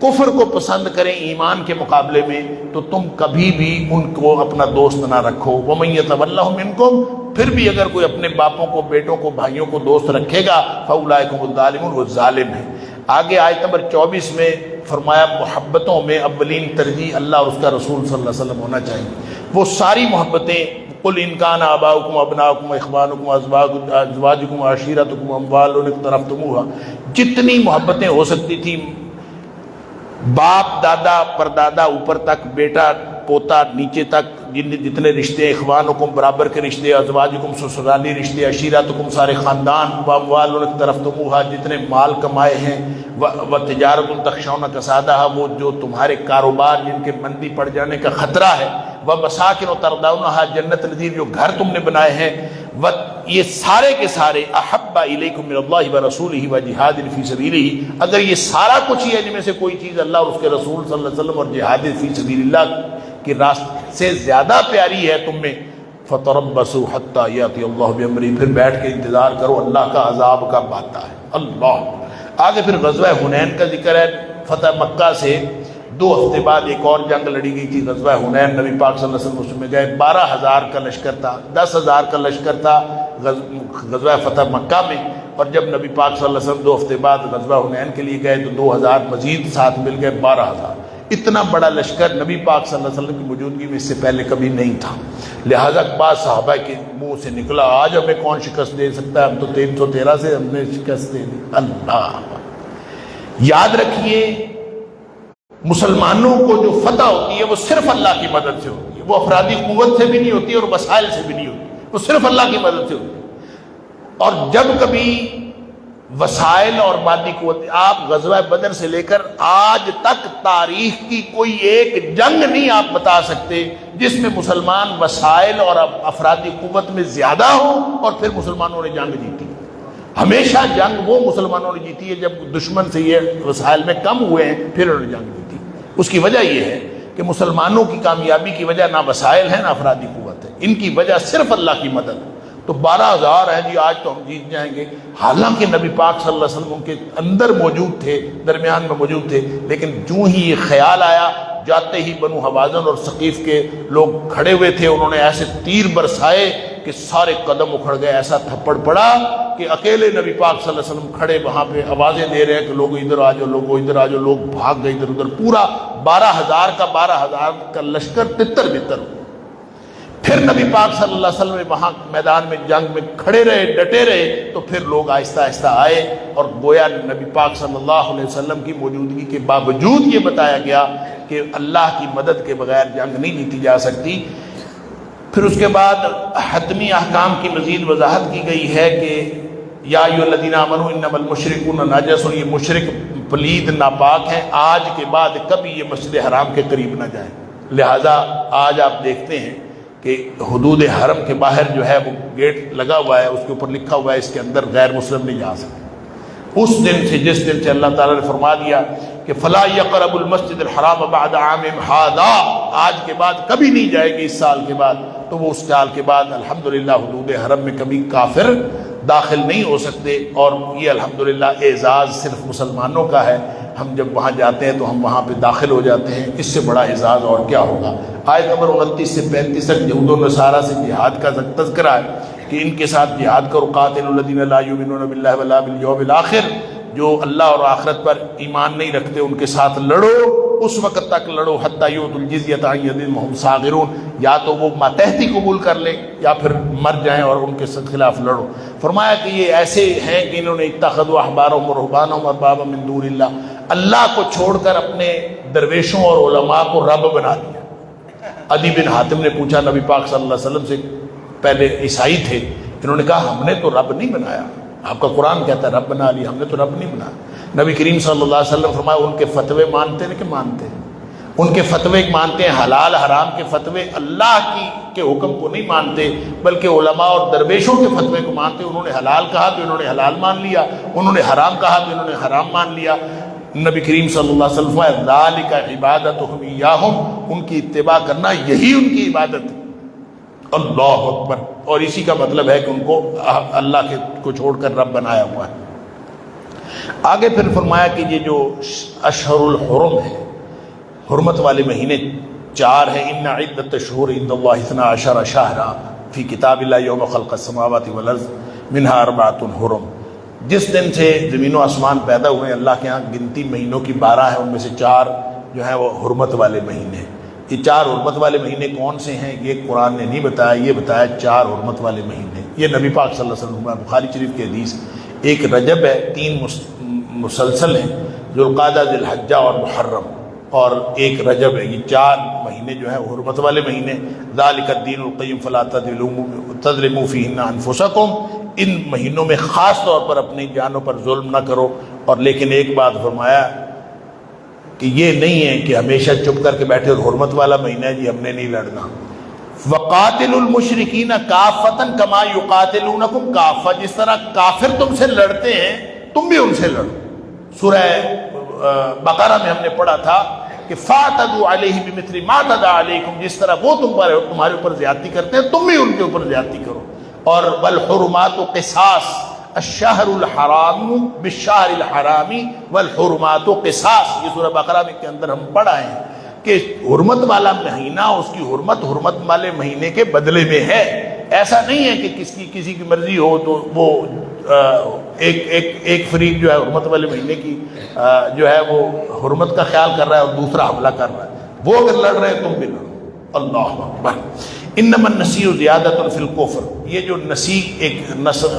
کفر کو پسند کریں ایمان کے مقابلے میں تو تم کبھی بھی ان کو اپنا دوست نہ رکھو۔ ومن یتولہم منکم، پھر بھی اگر کوئی اپنے باپوں کو، بیٹوں کو، بھائیوں کو دوست رکھے گا فاولئک هم الظالمون، وہ ظالم ہیں۔ آگے آیت نمبر 24 میں فرمایا محبتوں میں اولین ترجیح اللہ اور اس کا رسول صلی اللہ علیہ وسلم ہونا چاہیے۔ وہ ساری محبتیں، قل ان کان آباؤکم ابناؤکم اخوانکم ازواجکم عشیرتکم اموال اقترفتموها، جتنی محبتیں ہو سکتی تھیں، باپ دادا پردادا اوپر تک، بیٹا پوتا نیچے تک، جتنے رشتے، اخوانکم برابر کے رشتے، ازواجکم سسرالی رشتے، عشیرتکم سارے خاندان، واموال اقترفتموها جتنے مال کمائے ہیں، وتجارت تخشون کسادہا وہ جو تمہارے کاروبار جن کے مندی پڑ جانے کا خطرہ ہے، ومساکن ترضونہا جنت نظیر جو گھر تم نے بنائے ہیں، یہ سارے کے سارے احب الیکم من اللہ ورسولہ وجہاد فی سبیلہ، اگر یہ سارا کچھ ہی ہے جن میں سے کوئی چیز اللہ اور اس کے رسول صلی اللہ علیہ وسلم اور جہاد فی سبیل اللہ کی راستے سے زیادہ پیاری ہے تم میں، فتربصوا حتی یاتی اللہ بامرہ، پھر بیٹھ کے انتظار کرو اللہ کا عذاب کب آتا ہے۔ اللہ آگے پھر غزوہ حنین کا ذکر ہے۔ فتح مکہ سے 2 ہفتے بعد ایک اور جنگ لڑی گئی تھی، غزوہ حنین، نبی پاک صلی اللہ علیہ وسلم اس میں گئے، 12,000 کا لشکر تھا، 10,000 کا لشکر تھا غزوہ فتح مکہ میں، اور جب نبی پاک صلی اللہ علیہ وسلم 2 ہفتے بعد غزوہ حنین کے لیے گئے تو 2,000 مزید ساتھ مل گئے، 12,000۔ اتنا بڑا لشکر نبی پاک صلی اللہ علیہ وسلم کی موجودگی میں اس سے پہلے کبھی نہیں تھا، لہٰذا بعض صحابہ کے منہ سے نکلا آج ہمیں کون شکست دے سکتا ہے، ہم تو 313 سے ہم نے شکست دے دی۔ اللہ یاد رکھیے، مسلمانوں کو جو فتح ہوتی ہے وہ صرف اللہ کی مدد سے ہوتی ہے، وہ افرادی قوت سے بھی نہیں ہوتی اور وسائل سے بھی نہیں ہوتی، وہ صرف اللہ کی مدد سے ہوتی ہے۔ اور جب کبھی وسائل اور مادی قوت، آپ غزوہ بدر سے لے کر آج تک تاریخ کی کوئی ایک جنگ نہیں آپ بتا سکتے جس میں مسلمان وسائل اور افرادی قوت میں زیادہ ہوں اور پھر مسلمانوں نے جنگ جیتی۔ ہمیشہ جنگ وہ مسلمانوں نے جیتی ہے جب دشمن سے یہ وسائل میں کم ہوئے ہیں، پھر انہوں نے جنگ جیتی۔ اس کی وجہ یہ ہے کہ مسلمانوں کی کامیابی کی وجہ نہ وسائل ہے نہ افرادی قوت ہے، ان کی وجہ صرف اللہ کی مدد۔ تو 12,000 ہیں جی آج تو ہم جیت جائیں گے، حالانکہ نبی پاک صلی اللہ علیہ وسلم ان کے اندر موجود تھے، درمیان میں موجود تھے، لیکن جو ہی یہ خیال آیا، جاتے ہی بنو حوازن اور ثقیف کے لوگ کھڑے ہوئے تھے، انہوں نے ایسے تیر برسائے کہ سارے قدم اکھڑ گئے، ایسا تھپڑ پڑا کہ اکیلے نبی پاک صلی اللہ علیہ وسلم کھڑے وہاں پہ آوازیں دے رہے ہیں کہ لوگ ادھر آ جاؤ، لوگ ادھر آ جاؤ، لوگ بھاگ گئے ادھر ادھر، پورا 12,000 کا لشکر تتر بتر ہو۔ پھر نبی پاک صلی اللہ علیہ وسلم وہاں میدان میں جنگ میں کھڑے رہے، ڈٹے رہے، تو پھر لوگ آہستہ آہستہ آئے، اور گویا نبی پاک صلی اللہ علیہ وسلم کی موجودگی کے باوجود یہ بتایا گیا کہ اللہ کی مدد کے بغیر جنگ نہیں جیتی جا سکتی۔ پھر اس کے بعد حتمی احکام کی مزید وضاحت کی گئی ہے کہ یا ایھا الذین آمنوا انما المشرکون نجس، یہ مشرک پلید ناپاک ہیں، آج کے بعد کبھی یہ مسجد حرام کے قریب نہ جائیں۔ لہٰذا آج آپ دیکھتے ہیں کہ حدود حرم کے باہر جو ہے وہ گیٹ لگا ہوا ہے، اس کے اوپر لکھا ہوا ہے اس کے اندر غیر مسلم نہیں جا سکتے۔ اس دن سے، جس دن سے اللہ تعالیٰ نے فرما دیا کہ فلا یقربوا المسجد الحرام بعد عامہم ھذا، آج کے بعد کبھی نہیں جائے گی اس سال کے بعد، تو وہ اس سال کے بعد الحمدللہ حدود حرم میں کبھی کافر داخل نہیں ہو سکتے۔ اور یہ الحمدللہ اعزاز صرف مسلمانوں کا ہے، ہم جب وہاں جاتے ہیں تو ہم وہاں پہ داخل ہو جاتے ہیں، اس سے بڑا اعزاز اور کیا ہوگا۔ آیت نمبر 29 سے 35 تک یہود و نصارہ سے جہاد کا تذکرہ ہے کہ ان کے ساتھ جہاد کرو، قاتلوا الذین لا یؤمنون باللہ ولا بالیوم الآخر، جو اللہ اور آخرت پر ایمان نہیں رکھتے ان کے ساتھ لڑو، اس وقت تک لڑو حتی یؤتوا الجزیۃ عن ید وہم صاغرون، یا تو وہ ماتحتی قبول کر لیں یا پھر مر جائیں اور ان کے خلاف لڑو۔ فرمایا کہ یہ ایسے ہیں کہ انہوں نے اتخذوا احبارهم ورهبانهم اربابا من دون اللہ، اللہ کو چھوڑ کر اپنے درویشوں اور علماء کو رب بنا لیا۔ عدی بن حاتم نے پوچھا نبی پاک صلی اللہ علیہ وسلم سے، پہلے عیسائی تھے، انہوں نے کہا ہم نے تو رب نہیں بنایا، آپ کا قرآن کہتا ہے رب بنا لیا، ہم نے تو رب نہیں بنایا۔ نبی کریم صلی اللہ علیہ وسلم فرمایا ان کے فتوے مانتے ہیں کہ مانتے ہیں، ان کے فتوے مانتے ہیں، حلال حرام کے فتوے اللہ کے حکم کو نہیں مانتے بلکہ علماء اور درویشوں کے فتوے کو مانتے۔ انہوں نے حلال کہا تو انہوں نے حلال مان لیا، انہوں نے حرام کہا تو انہوں نے حرام مان لیا۔ نبی کریم صلی اللہ علیہ وسلم فرمایا ذالک عبادتہم ایاہم، ان کی اتباع کرنا یہی ان کی عبادت ہے۔ اللہ اکبر، اور اسی کا مطلب ہے کہ ان کو اللہ کو چھوڑ کر رب بنایا ہوا ہے۔ آگے پھر فرمایا کہ یہ جو اشہر الحرم ہے، حرمت والے مہینے 4 ہیں، ان عدت الشہور عند اللہ 12 شہرا فی کتاب اللہ یوم خلق السماوات والارض منہا 4 حرم، جس دن سے زمین و آسمان پیدا ہوئے اللہ کے ہاں گنتی مہینوں کی 12 ہے، ان میں سے 4 جو ہیں وہ حرمت والے مہینے ہیں۔ یہ 4 حرمت والے مہینے کون سے ہیں یہ قرآن نے نہیں بتایا، یہ بتایا 4 حرمت والے مہینے۔ یہ نبی پاک صلی اللہ علیہ وسلم بخاری شریف کی حدیث، ایک رجب ہے، 3 مسلسل ہیں، ذوالقعدہ، ذی الحجہ اور محرم، اور ایک رجب ہے۔ یہ 4 مہینے جو ہیں حرمت والے مہینے۔ ذالک الدین القیم فلا تظلموا فیہن انفسکم، ان مہینوں میں خاص طور پر اپنی جانوں پر ظلم نہ کرو۔ اور لیکن ایک بات فرمایا کہ یہ نہیں ہے کہ ہمیشہ چپ کر کے بیٹھے اور حرمت والا مہینہ ہے جی ہم نے نہیں لڑنا۔ وَقَاتِلُوا الْمُشْرِكِينَ كَافَّةً كَمَا يُقَاتِلُونَكُمْ كَافَّةً، جس طرح کافر تم سے لڑتے ہیں تم بھی ان سے لڑو۔ سورہ بقرہ میں ہم نے پڑھا تھا کہ فَاعْتَدُوا عَلَيْهِ بِمِثْلِ مَا اعْتَدَىٰ عَلَيْكُمْ، جس طرح وہ تمہارے اوپر زیادتی کرتے ہیں تم بھی ان کے اوپر زیادتی کرو۔ اور وَالْحُرُمَاتُ قِصَاصٌ، الشہر الحرام بالشہر الحرامی والحرمات قصاص، یہ سورہ بقرہ کے اندر ہم پڑھا ہے کہ حرمت والا مہینہ اس کی حرمت والے مہینے کے بدلے میں ہے۔ ایسا نہیں ہے کہ کسی کی مرضی ہو تو وہ ایک فریق جو ہے حرمت والے مہینے کی جو ہے وہ حرمت کا خیال کر رہا ہے اور دوسرا حملہ کر رہا ہے، وہ اگر لڑ رہے ہیں تم بھی لڑو۔ اللہ اکبر۔ انما النسیء زیادۃ فی الکفر، یہ جو نسیء ایک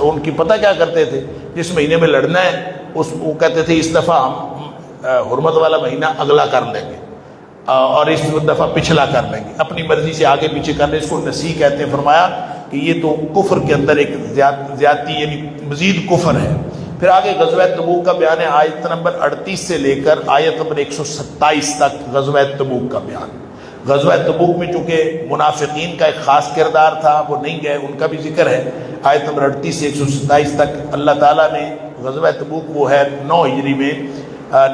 ان کی پتہ کیا کرتے تھے، جس مہینے میں لڑنا ہے وہ کہتے تھے اس دفعہ ہم حرمت والا مہینہ اگلا کر لیں گے اور اس دفعہ پچھلا کر لیں گے، اپنی مرضی سے آگے پیچھے کر لیں، اس کو نسیء کہتے ہیں۔ فرمایا کہ یہ تو کفر کے اندر ایک زیادتی یعنی مزید کفر ہے۔ پھر آگے غزوہ تبوک کا بیان ہے، آیت نمبر 38 سے لے کر آیت نمبر 127 تک غزوہ تبوک کا بیان۔ غزوہ تبوک میں چونکہ منافقین کا ایک خاص کردار تھا، وہ نہیں گئے، ان کا بھی ذکر ہے۔ آیت نمبر 38 سے 127 تک اللہ تعالیٰ نے غزوہ تبوک وہ ہے 9 ہجری میں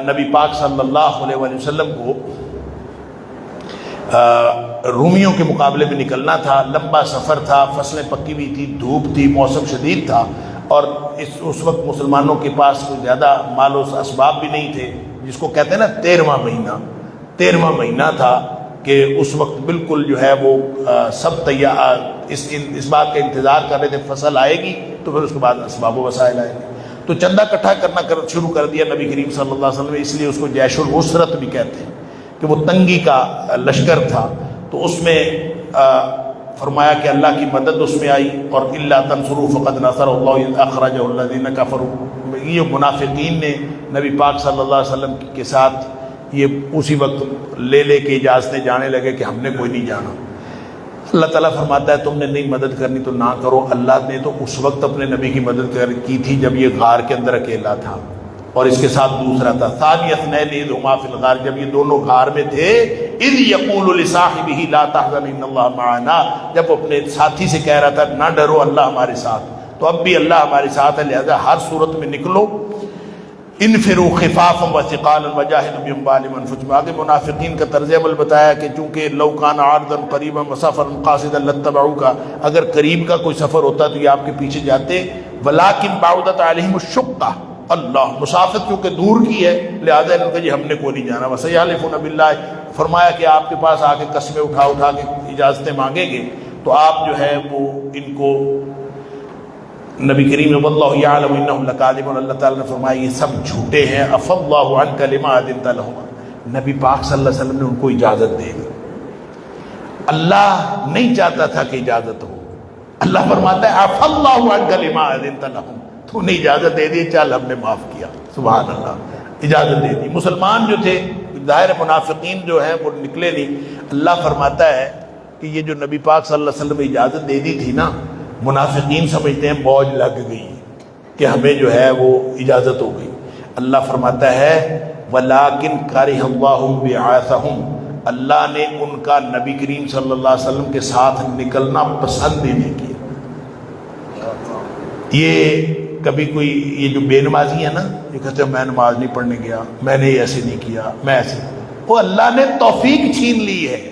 نبی پاک صلی اللہ علیہ وسلم کو رومیوں کے مقابلے میں نکلنا تھا، لمبا سفر تھا، فصلیں پکی ہوئی تھی، دھوپ تھی، موسم شدید تھا، اور اس وقت مسلمانوں کے پاس کوئی زیادہ مال و اسباب بھی نہیں تھے، جس کو کہتے ہیں نا 13واں مہینہ تھا کہ اس وقت بالکل جو ہے وہ سب تیار اس بات کا انتظار کر رہے تھے فصل آئے گی تو پھر اس کے بعد اسباب و وسائل آئے گی، تو چندہ اکٹھا کرنا شروع کر دیا نبی کریم صلی اللہ علیہ وسلم، اس لیے اس کو جیش العسرت بھی کہتے ہیں کہ وہ تنگی کا لشکر تھا۔ تو اس میں فرمایا کہ اللہ کی مدد اس میں آئی، اور الا تنصروا فقد نصرہ اللہ اذ اخرجہ الذین کفروا، یہ منافقین نے نبی پاک صلی اللہ علیہ وسلم کے ساتھ یہ اسی وقت لے کے اجازتیں جانے لگے کہ ہم نے کوئی نہیں جانا۔ اللہ تعالیٰ فرماتا ہے تم نے نہیں مدد کرنی تو نہ کرو. اللہ نے تو اس وقت اپنے نبی کی مدد کی تھی جب یہ غار کے اندر اکیلا تھا اور اس کے ساتھ دوسرا تھا. ثانی اثنین اذ ہما فی الغار، جب یہ دونوں غار میں تھے. اذ یقول لصاحبہ لا تحزن ان اللہ معنا، جب اپنے ساتھی سے کہہ رہا تھا نہ ڈرو اللہ ہمارے ساتھ. تو اب بھی اللہ ہمارے ساتھ ہے، لہذا ہر صورت میں نکلو. انفروا خفافا وثقالا وجاہدوا باموالکم وانفسکم. آگے منافقین کا طرز عمل بتایا کہ چونکہ لو کان عارضا قریبا وسفرا قاصدا لاتبعوک، اگر قریب کا کوئی سفر ہوتا تو یہ آپ کے پیچھے جاتے. ولکن بعدت علیہم الشقہ، اللہ مسافت کیونکہ دور کی ہے لہذا انہوں نے کہا جی ہم نے کو نہیں جانا. وسیحلفون باللہ، فرمایا کہ آپ کے پاس آ کے قسمیں اٹھا کے اجازتیں مانگیں گے تو آپ جو ہے وہ ان کو نبی کریم نے واللہ یعلم انہم لکاذبون، اللہ تعالیٰ نے فرمایا یہ سب جھوٹے ہیں. عفی اللہ عنک لما اذنت لہم، نبی پاک صلی اللہ علیہ وسلم نے ان کو اجازت دے دی. اللہ نہیں چاہتا تھا کہ اجازت ہو. اللہ فرماتا ہے عفی اللہ عنک لما اذنت لہم، تو نے اجازت دے دی، چل ہم نے معاف کیا. سبحان اللہ، اجازت دے دی. مسلمان جو تھے ظاہر منافقین جو ہیں وہ نکلے نہیں. اللہ فرماتا ہے کہ یہ جو نبی پاک صلی اللہ علیہ وسلم نے اجازت دے دی تھی نا، منافقین سمجھتے ہیں موج لگ گئی کہ ہمیں جو ہے وہ اجازت ہو گئی. اللہ فرماتا ہے وَلَٰكِنْ كَرِهَ اللَّهُ بِعَاثَهُمْ، اللہ نے ان کا نبی کریم صلی اللہ علیہ وسلم کے ساتھ نکلنا پسند ہی نہیں کیا. یہ کبھی کوئی یہ جو بے نمازی ہے نا، یہ کہتے ہیں میں نماز نہیں پڑھنے گیا، میں نے ایسے نہیں کیا، میں ایسے، وہ اللہ نے توفیق چھین لی ہے.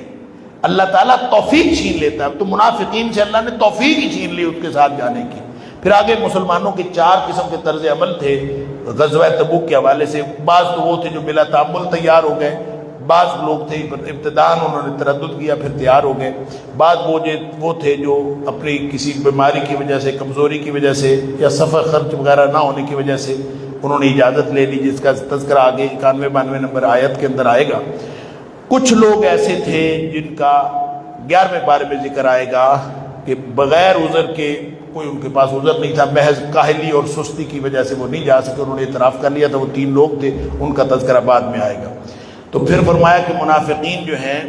اللہ تعالیٰ توفیق چھین لیتا ہے. تو منافقین سے اللہ نے توفیق ہی چھین لی اس کے ساتھ جانے کی. پھر آگے مسلمانوں کے 4 قسم کے طرز عمل تھے غزوہ تبوک کے حوالے سے. بعض تو وہ تھے جو بلا تعمل تیار ہو گئے، بعض لوگ تھے ابتداءً انہوں نے تردد کیا پھر تیار ہو گئے، بعض وہ تھے جو اپنی کسی بیماری کی وجہ سے، کمزوری کی وجہ سے یا سفر خرچ وغیرہ نہ ہونے کی وجہ سے انہوں نے اجازت لے لی، جس کا تذکرہ آگے 91-92 نمبر آیت کے اندر آئے گا. کچھ لوگ ایسے تھے جن کا 11ویں بارے میں ذکر آئے گا کہ بغیر عذر کے، کوئی ان کے پاس عذر نہیں تھا، محض کاہلی اور سستی کی وجہ سے وہ نہیں جا سکے، انہوں نے اعتراف کر لیا تھا. وہ 3 لوگ تھے، ان کا تذکرہ بعد میں آئے گا. تو پھر فرمایا کہ منافقین جو ہیں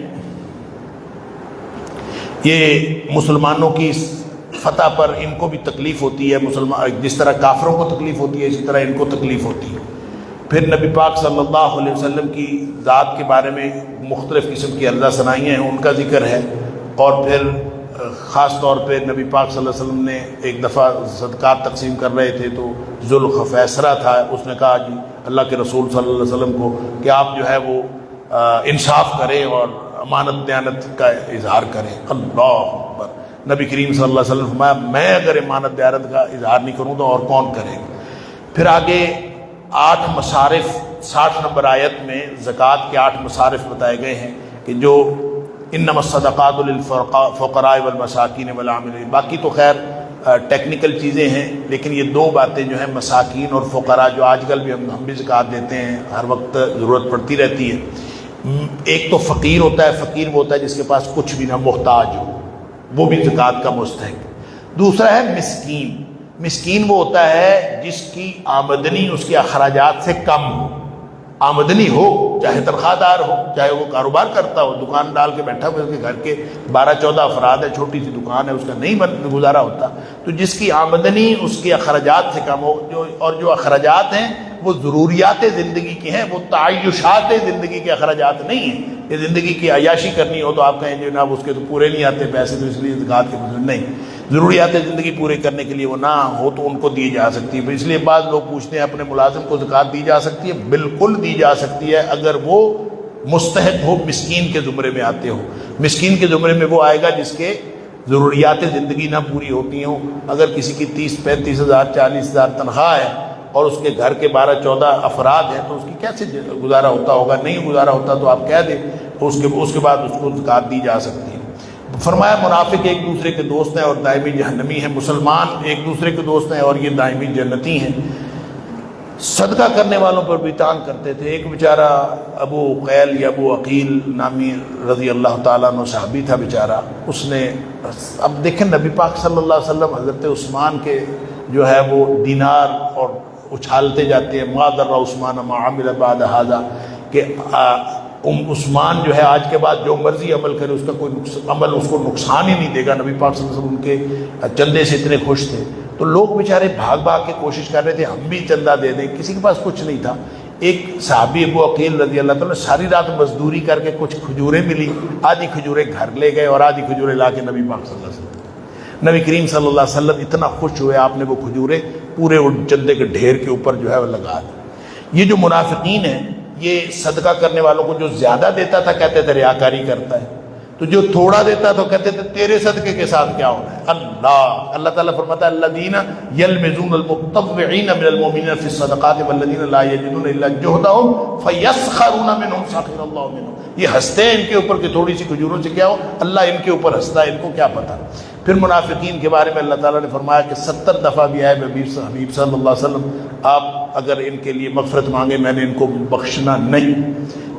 یہ مسلمانوں کی فتح پر ان کو بھی تکلیف ہوتی ہے. مسلمان جس طرح کافروں کو تکلیف ہوتی ہے اسی طرح ان کو تکلیف ہوتی ہے. پھر نبی پاک صلی اللہ علیہ وسلم کی ذات کے بارے میں مختلف قسم کی عرضہ ثنائیاں ہیں، ان کا ذکر ہے. اور پھر خاص طور پہ نبی پاک صلی اللہ علیہ وسلم نے ایک دفعہ صدقات تقسیم کر رہے تھے تو ذوالخفیسرہ تھا، اس نے کہا جی اللہ کے رسول صلی اللہ علیہ وسلم کو کہ آپ جو ہے وہ انصاف کریں اور امانت دیانت کا اظہار کریں. اللہ اکبر. نبی کریم صلی اللہ علیہ وسلم فرمایا میں اگر امانت دیانت کا اظہار نہیں کروں تو اور کون کرے گا. پھر آگے 8 مصارف 60 نمبر آیت میں زکوٰۃ کے 8 مصارف بتائے گئے ہیں کہ جو انما الصدقات للفقراء والمساکین والعاملین. باقی تو خیر ٹیکنیکل چیزیں ہیں، لیکن یہ 2 باتیں جو ہیں مساکین اور فقراء، جو آج کل بھی ہم بھی زکوٰۃ دیتے ہیں، ہر وقت ضرورت پڑتی رہتی ہے. ایک تو فقیر ہوتا ہے، فقیر وہ ہوتا ہے جس کے پاس کچھ بھی نہ، محتاج ہو، وہ بھی زکوٰۃ کا مستحق. دوسرا ہے مسکین. مسکین وہ ہوتا ہے جس کی آمدنی اس کے اخراجات سے کم ہو. آمدنی ہو، چاہے تنخواہ دار ہو، چاہے وہ کاروبار کرتا ہو، دکان ڈال کے بیٹھا ہوا، اس کے گھر کے 12-14 افراد ہے، چھوٹی سی دکان ہے، اس کا نہیں گزارا ہوتا. تو جس کی آمدنی اس کے اخراجات سے کم ہو، جو اخراجات ہیں وہ ضروریات زندگی کے ہیں، وہ تعیشات زندگی کے اخراجات نہیں ہیں. یہ زندگی کی عیاشی کرنی ہو تو آپ کہیں جناب اس کے تو پورے نہیں آتے پیسے، تو اس لیے زکوٰۃ کے مطلب نہیں. ضروریات زندگی پورے کرنے کے لیے وہ نہ ہو تو ان کو دی جا سکتی ہے. اس لیے بعض لوگ پوچھتے ہیں اپنے ملازم کو زکوٰۃ دی جا سکتی ہے؟ بالکل دی جا سکتی ہے اگر وہ مستحق ہو، مسکین کے زمرے میں آتے ہو. مسکین کے زمرے میں وہ آئے گا جس کے ضروریات زندگی نہ پوری ہوتی ہوں. اگر کسی کی 30-35 ہزار 40 ہزار تنخواہ ہے اور اس کے گھر کے 12-14 افراد ہیں تو اس کی کیسے گزارا ہوتا ہوگا؟ نہیں گزارا ہوتا تو آپ کہہ دیں، اس کے بعد اس کو زکوٰۃ دی جا سکتی ہے. فرمایا منافق ایک دوسرے کے دوست ہیں اور دائمی جہنمی ہیں، مسلمان ایک دوسرے کے دوست ہیں اور یہ دائمی جنتی ہیں. صدقہ کرنے والوں پر بھی تان کرتے تھے. ایک بیچارہ ابو قیل یا ابو عقیل نامی رضی اللہ تعالیٰ عنہ صحابی تھا بیچارہ. اس نے، اب دیکھیں نبی پاک صلی اللہ علیہ وسلم حضرت عثمان کے جو ہے وہ دینار اور اچھالتے جاتے ہیں، ما ضر عثمان ما عمل بعد ھذا، کہ عثمان جو ہے آج کے بعد جو مرضی عمل کرے اس کا کوئی عمل اس کو نقصان ہی نہیں دے گا. نبی پاک صلی اللہ علیہ وسلم ان کے چندے سے اتنے خوش تھے. تو لوگ بیچارے بھاگ بھاگ کے کوشش کر رہے تھے ہم بھی چندہ دے دیں, کسی کے پاس کچھ نہیں تھا. ایک صحابی ابو عقیل رضی اللہ تعالیٰ ساری رات مزدوری کر کے کچھ کھجوریں ملی, آدھی کھجوریں گھر لے گئے اور آدھی کھجوریں لا کے نبی پاک صلی اللہ علیہ وسلم, نبی کریم صلی اللہ علیہ وسلم اتنا خوش ہوئے, آپ نے وہ کھجوریں پورے ان چندے کے ڈھیر کے اوپر جو ہے وہ لگا دی. یہ جو منافقین ہیں یہ صدقہ کرنے والوں کو جو زیادہ دیتا تھا کہتے تھے ریاکاری کرتا ہے, تو جو تھوڑا دیتا تو کہتے تھے تیرے صدقے کے ساتھ کیا ہونا ہے. اللہ تعالیٰ فرماتا ہے الذین یلمزون المتطوعین من المؤمنین فی الصدقات والذین لا یجدون الا جہدهم فیسخرون منهم سخر اللہ منهم. یہ ہنستے ہیں ان کے اوپر کہ تھوڑی سی کھجوروں سے کیا ہو, اللہ ان کے اوپر ہنستا ہے, ان کو کیا پتا. پھر منافقین کے بارے میں اللہ تعالیٰ نے فرمایا کہ 70 دفعہ بھی آئے حبیب صلی اللہ علیہ وسلم آپ اگر ان کے لیے مغفرت مانگے میں نے ان کو بخشنا نہیں.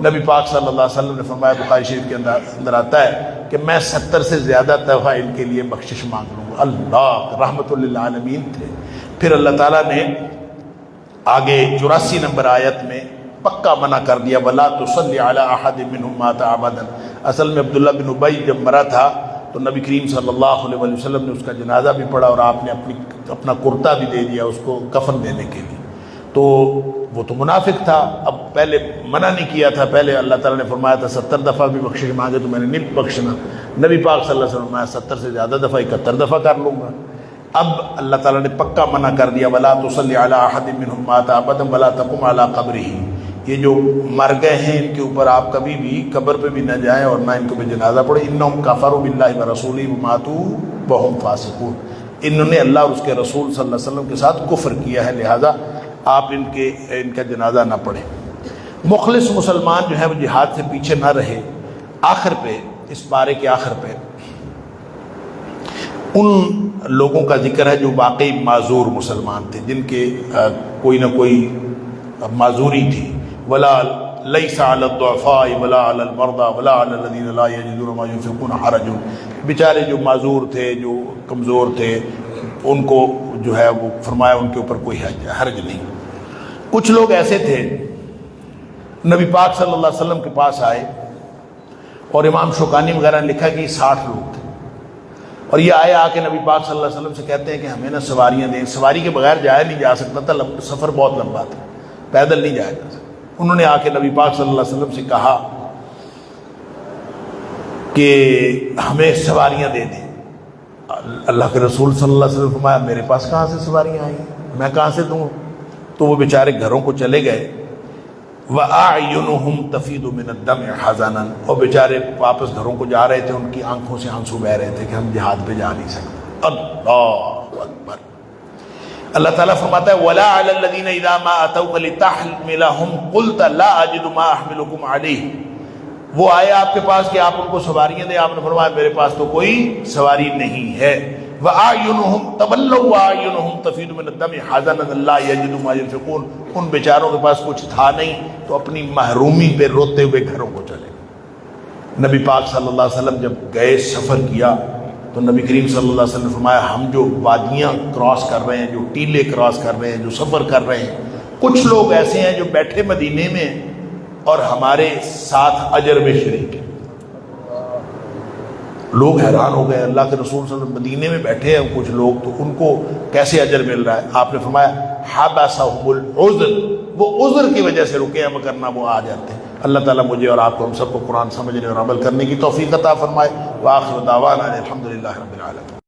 نبی پاک صلی اللہ علیہ وسلم نے فرمایا, بخاری شریف کے اندر آتا ہے کہ میں 70 سے زیادہ دفعہ ان کے لیے بخشش مانگ لوں گا. اللہ رحمت للعالمین تھے. پھر اللہ تعالیٰ نے آگے 84 نمبر آیت میں پکا منع کر دیا ولا تصلی علی احد منهم مات ابدا. اصل میں عبداللہ بن ابی جب مرا تھا تو نبی کریم صلی اللہ علیہ وسلم نے اس کا جنازہ بھی پڑھا اور آپ نے اپنا کرتا بھی دے دیا اس کو کفن دینے کے لیے. تو وہ تو منافق تھا, اب پہلے منع نہیں کیا تھا, پہلے اللہ تعالیٰ نے فرمایا تھا 70 دفعہ بھی بخشش مانگے تو میں نے نہیں بخشنا. نبی پاک صلی اللہ علیہ وسلم میں 70 سے زیادہ دفعہ 71 دفعہ کر لوں گا. اب اللہ تعالیٰ نے پکا منع کر دیا ولا تصلی علی احد منهم مات ابدا ولا تقم علی قبره. یہ جو مر گئے ہیں ان کے اوپر آپ کبھی بھی قبر پہ بھی نہ جائیں اور نہ ان کو بھی جنازہ پڑھیں. انہم کفروا باللہ ورسولہ وماتوا وهم فاسقون. انہوں نے اللہ اور اس کے رسول صلی اللہ علیہ وسلم کے ساتھ کفر کیا ہے, لہذا آپ ان کا جنازہ نہ پڑھیں. مخلص مسلمان جو ہے وہ جہاد سے پیچھے نہ رہے. آخر پہ اس بارے کے آخر پہ ان لوگوں کا ذکر ہے جو واقعی معذور مسلمان تھے, جن کے کوئی نہ کوئی معذوری تھی. ولا لیس علی الضعفاء ولا علی المرضى ولا علی الذین لا یجدون ما ينفقون حرج. بیچارے جو معذور تھے, جو کمزور تھے, ان کو جو ہے وہ فرمایا ان کے اوپر کوئی حرج نہیں. کچھ لوگ ایسے تھے نبی پاک صلی اللہ علیہ وسلم کے پاس آئے اور امام شوکانی وغیرہ نے لکھا کہ یہ 60 لوگ تھے, اور یہ آئے آ کے نبی پاک صلی اللہ علیہ وسلم سے کہتے ہیں کہ ہمیں نا سواریاں دیں. سواری کے بغیر جایا نہیں جا سکتا تھا, سفر بہت لمبا تھا, پیدل نہیں جایا جا سکتا. انہوں نے آ کے نبی پاک صلی اللہ علیہ وسلم سے کہا کہ ہمیں سواریاں دے دیں. اللہ کے رسول صلی اللہ علیہ وسلم فرمایا میرے پاس کہاں سے سواریاں آئیں, میں کہاں سے دوں. تو وہ بیچارے گھروں کو چلے گئے. وَأَعْيُنُهُمْ تَفِيضُ مِنَ الدَّمْعِ حَزَنًا. اور بیچارے واپس گھروں کو جا رہے تھے, ان کی آنکھوں سے آنسو بہہ رہے تھے کہ ہم جہاد پہ جا نہیں سکتے. اللہ اکبر. اللہ تعالیٰ فرماتا ہے وَلَا عَلَى الَّذِينَ إِذَا مَا أَتَوْكَ لِتَحْمِلَهُمْ قُلْتَ لَا أَجِدُ مَا أَحْمِلُكُمْ عَلَيْهِ. وہ آئے آپ کے پاس کہ آپ ان کو سواریاں دیں, آپ نے فرمایا میرے پاس تو کوئی سواری نہیں ہے. وَأَعْيُنُهُمْ تَوَلَّوْا وَأَعْيُنُهُمْ تَفِيضُ مِنَ الدَّمْعِ حَزَنًا لَا يَجِدُوا مَا يُنفِقُونَ. ان بیچاروں کے پاس کچھ تھا نہیں تو اپنی محرومی پہ روتے ہوئے گھروں کو چلے. نبی پاک صلی اللہ علیہ وسلم جب گئے سفر کیا تو نبی کریم صلی اللہ علیہ وسلم نے فرمایا ہم جو وادیاں کراس کر رہے ہیں, جو ٹیلے کراس کر رہے ہیں, جو سفر کر رہے ہیں, کچھ لوگ ایسے ہیں جو بیٹھے مدینے میں اور ہمارے ساتھ اجر میں شریک ہیں. لوگ حیران ہو گئے, اللہ کے رسول صلی اللہ علیہ وسلم مدینے میں بیٹھے ہیں کچھ لوگ, تو ان کو کیسے اجر مل رہا ہے. آپ نے فرمایا حبسہم العذر, وہ عذر کی وجہ سے رکے ہیں مگر نہ وہ آ جاتے ہیں. اللہ تعالیٰ مجھے اور آپ کو ہم سب کو قرآن سمجھنے اور عمل کرنے کی توفیق عطا فرمائے. وآخر دعوانا الحمدللہ رب العالمین.